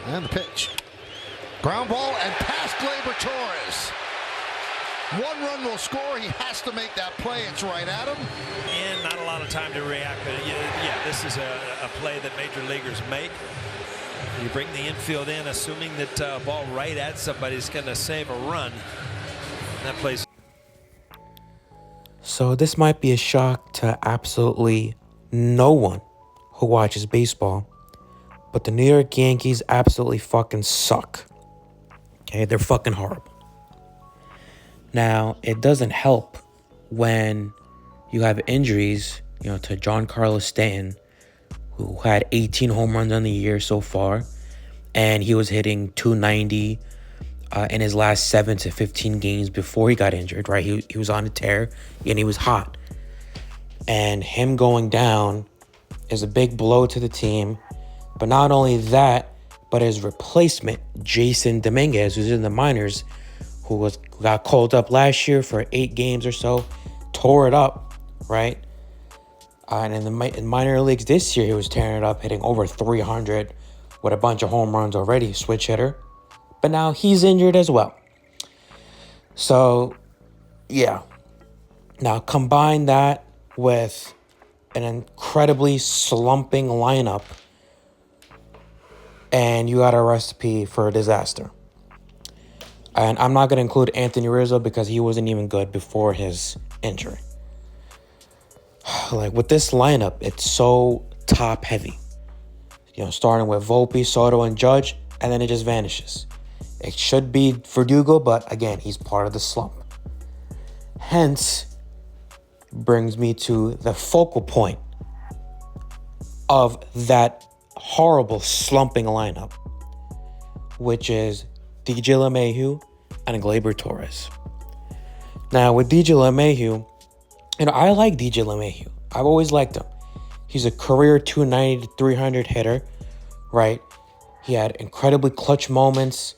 And the pitch. Ground ball and past Gleyber Torres. 1 run will score. He has to make that play. It's right at him. And not a lot of time to react. But yeah, this is a play that major leaguers make. You bring the infield in, assuming that ball right at somebody's going to save a run. That plays. So this might be a shock to absolutely no one who watches baseball, but the New York Yankees absolutely fucking suck. Okay, they're fucking horrible. Now, it doesn't help when you have injuries, to Giancarlo Stanton, who had 18 home runs on the year so far, and he was hitting 290 in his last 7 to 15 games before he got injured, right? He was on a tear, and he was hot. And him going down is a big blow to the team. But not only that, but his replacement, Jason Dominguez, who's in the minors, who got called up last year for 8 games or so, tore it up, right? And in minor leagues this year, he was tearing it up, hitting over 300 with a bunch of home runs already, switch hitter. But now he's injured as well. So, yeah. Now combine that with an incredibly slumping lineup, and you got a recipe for a disaster. And I'm not going to include Anthony Rizzo because he wasn't even good before his injury. Like, with this lineup, it's so top heavy. Starting with Volpe, Soto, and Judge, and then it just vanishes. It should be Verdugo, but again, he's part of the slump. Hence, brings me to the focal point of that horrible slumping lineup, which is DJ LeMahieu and Gleyber Torres. Now, with DJ LeMahieu, I like DJ LeMahieu. I've always liked him. He's a career 290 to 300 hitter, right? He had incredibly clutch moments,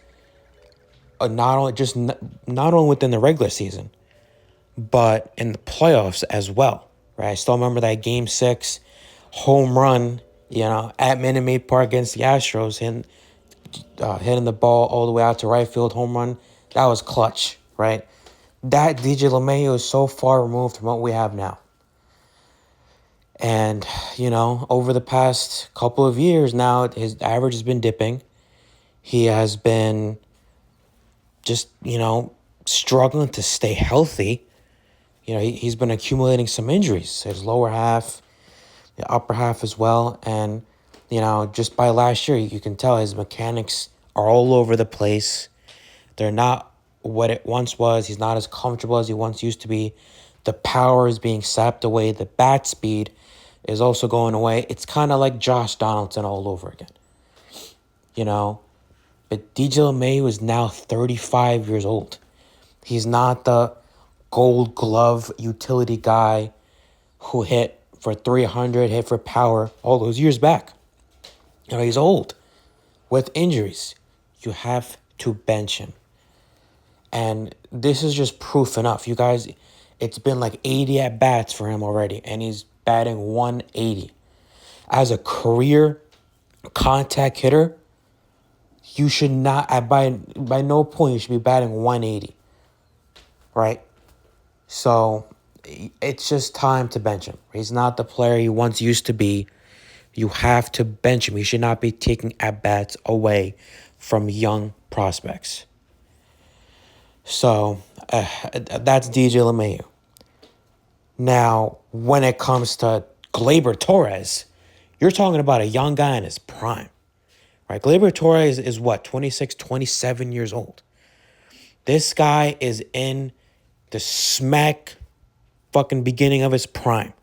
not only within the regular season, but in the playoffs as well, right? I still remember that Game 6 home run, at Minute Maid Park against the Astros, hitting the ball all the way out to right field, home run. That was clutch, right? That DJ LeMahieu is so far removed from what we have now. And, over the past couple of years now, his average has been dipping. He has been just, struggling to stay healthy. He's been accumulating some injuries, his lower half, the upper half as well. And, just by last year, you can tell his mechanics are all over the place. They're not what it once was. He's not as comfortable as he once used to be. The power is being sapped away. The bat speed is also going away. It's kind of like Josh Donaldson all over again. But DJ LeMahieu is now 35 years old. He's not the Gold Glove utility guy who hit for 300, hit for power all those years back. He's old with injuries. You have to bench him. And this is just proof enough. You guys, it's been like 80 at-bats for him already, and he's batting 180. As a career contact hitter, you should not, by no point, you should be batting 180, right? So it's just time to bench him. He's not the player he once used to be. You have to bench him. He should not be taking at-bats away from young prospects. So that's DJ LeMahieu. Now, when it comes to Gleyber Torres, you're talking about a young guy in his prime, right? Gleyber Torres is 26, 27 years old. This guy is in the smack fucking beginning of his prime,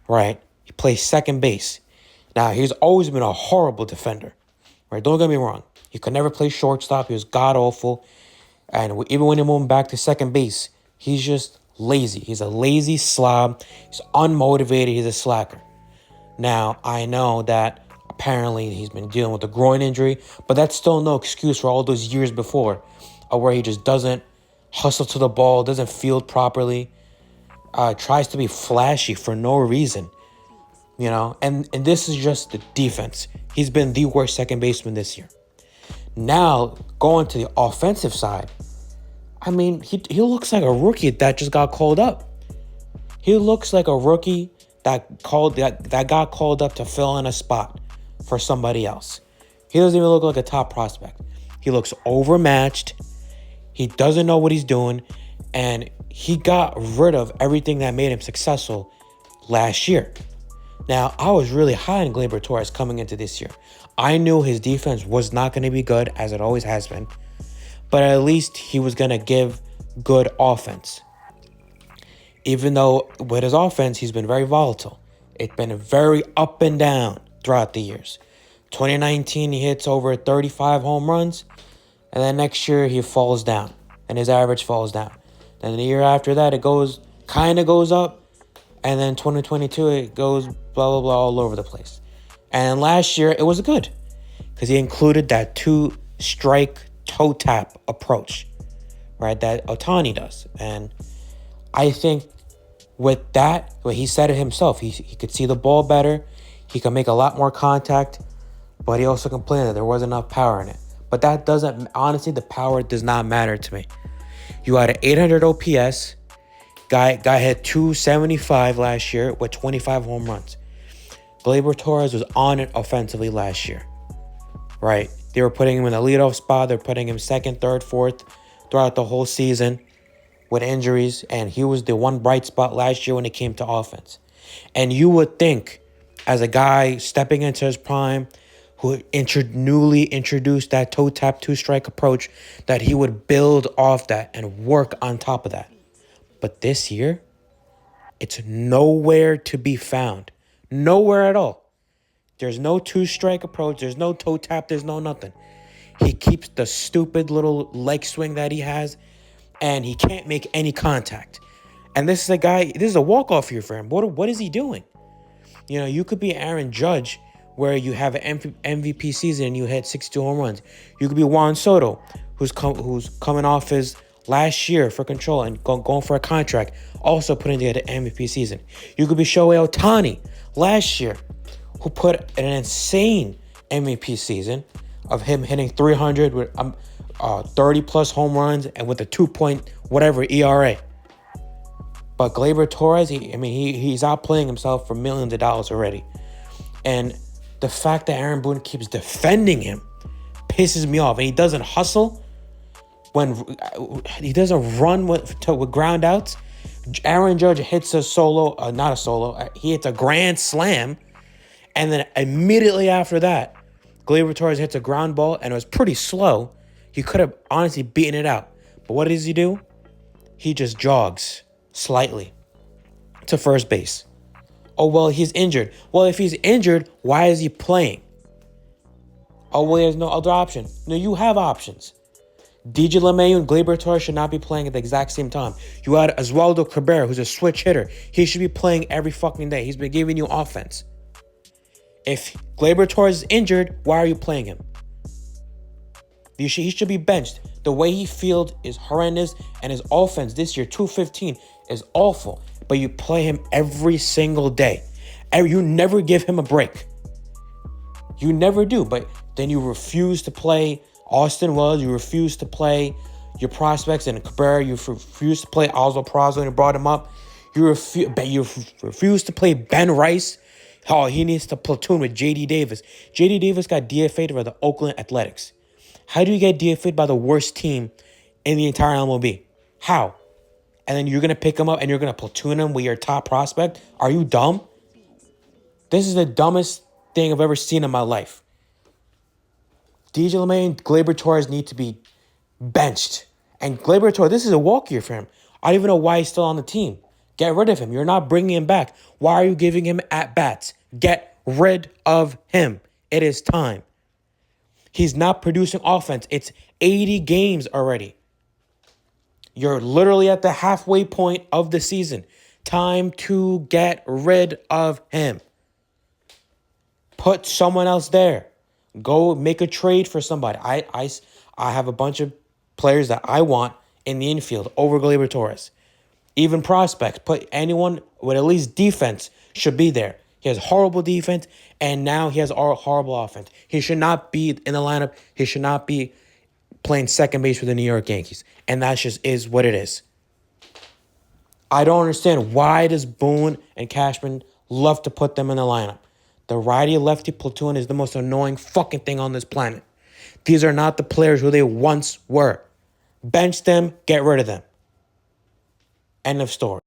right? He plays second base. Now, he's always been a horrible defender, right? Don't get me wrong. He could never play shortstop. He was god-awful. And even when he moved back to second base, he's just lazy. He's a lazy slob. He's unmotivated. He's a slacker. Now, I know that apparently he's been dealing with a groin injury, but that's still no excuse for all those years before where he just doesn't hustle to the ball, doesn't field properly, tries to be flashy for no reason, and this is just the defense. He's been the worst second baseman this year. Now, going to the offensive side, I mean, he looks like a rookie that just got called up. He looks like a rookie that got called up to fill in a spot for somebody else. He doesn't even look like a top prospect. He looks overmatched. He doesn't know what he's doing. And he got rid of everything that made him successful last year. Now, I was really high on Gleyber Torres coming into this year. I knew his defense was not going to be good, as it always has been. But at least he was going to give good offense. Even though with his offense, he's been very volatile. It's been very up and down throughout the years. 2019, he hits over 35 home runs. And then next year, he falls down. And his average falls down. Then the year after that, it kind of goes up. And then 2022, it goes blah, blah, blah all over the place. And last year, it was good. Because he included that 2-strike toe tap approach. Right? That Ohtani does. And I think with that, well, he said it himself. He could see the ball better. He could make a lot more contact. But he also complained that there wasn't enough power in it. But that doesn't, honestly, the power does not matter to me. You had an 800 OPS. Guy hit 275 last year with 25 home runs. Gleyber Torres was on it offensively last year. Right? They were putting him in the leadoff spot. They're putting him second, third, fourth throughout the whole season with injuries. And he was the one bright spot last year when it came to offense. And you would think, as a guy stepping into his prime, who newly introduced that toe tap 2-strike approach, that he would build off that and work on top of that. But this year, it's nowhere to be found. Nowhere at all. There's no 2-strike approach. There's no toe tap. There's no nothing. He keeps the stupid little leg swing that he has, and he can't make any contact. And this is a walk-off year for him. What is he doing? You know, you could be Aaron Judge, where you have an MVP season and you hit 62 home runs. You could be Juan Soto, who's coming off his last year for control and going for a contract, also putting together an MVP season. You could be Shohei Ohtani last year, who put an insane MVP season of him hitting 300 with 30-plus home runs and with a 2-point-whatever ERA. But Gleyber Torres, he's outplaying himself for millions of dollars already. And the fact that Aaron Boone keeps defending him pisses me off. And he doesn't hustle when he doesn't run with ground outs. Aaron Judge hits he hits a grand slam. And then immediately after that, Gleyber Torres hits a ground ball, and it was pretty slow. He could have honestly beaten it out. But what does he do? He just jogs slightly to first base. Oh, well, he's injured. Well, if he's injured, why is he playing? Oh, well, there's no other option. No, you have options. DJ LeMahieu and Gleyber Torres should not be playing at the exact same time. You had Oswaldo Cabrera, who's a switch hitter. He should be playing every fucking day. He's been giving you offense. If Gleyber Torres is injured, why are you playing him? He should be benched. The way he fields is horrendous, and his offense this year, 215, is awful. But you play him every single day. And you never give him a break. You never do. But then you refuse to play Austin Wells. You refuse to play your prospects and Cabrera. You refuse to play Oswald Peraza when you brought him up. You refuse to play Ben Rice. Oh, he needs to platoon with J.D. Davis. J.D. Davis got DFA'd by the Oakland Athletics. How do you get DFA'd by the worst team in the entire MLB? How? And then you're going to pick him up and you're going to platoon him with your top prospect? Are you dumb? This is the dumbest thing I've ever seen in my life. DJ LeMahieu and Gleyber Torres need to be benched. And Gleyber Torres, this is a walk year for him. I don't even know why he's still on the team. Get rid of him. You're not bringing him back. Why are you giving him at-bats? Get rid of him. It is time. He's not producing offense. It's 80 games already. You're literally at the halfway point of the season. Time to get rid of him. Put someone else there. Go make a trade for somebody. I have a bunch of players that I want in the infield over Gleyber Torres. Even prospects. Put anyone with at least defense should be there. He has horrible defense, and now he has horrible offense. He should not be in the lineup. He should not be playing second base for the New York Yankees. And that just is what it is. I don't understand why does Boone and Cashman love to put them in the lineup. The righty-lefty platoon is the most annoying fucking thing on this planet. These are not the players who they once were. Bench them, get rid of them. End of story.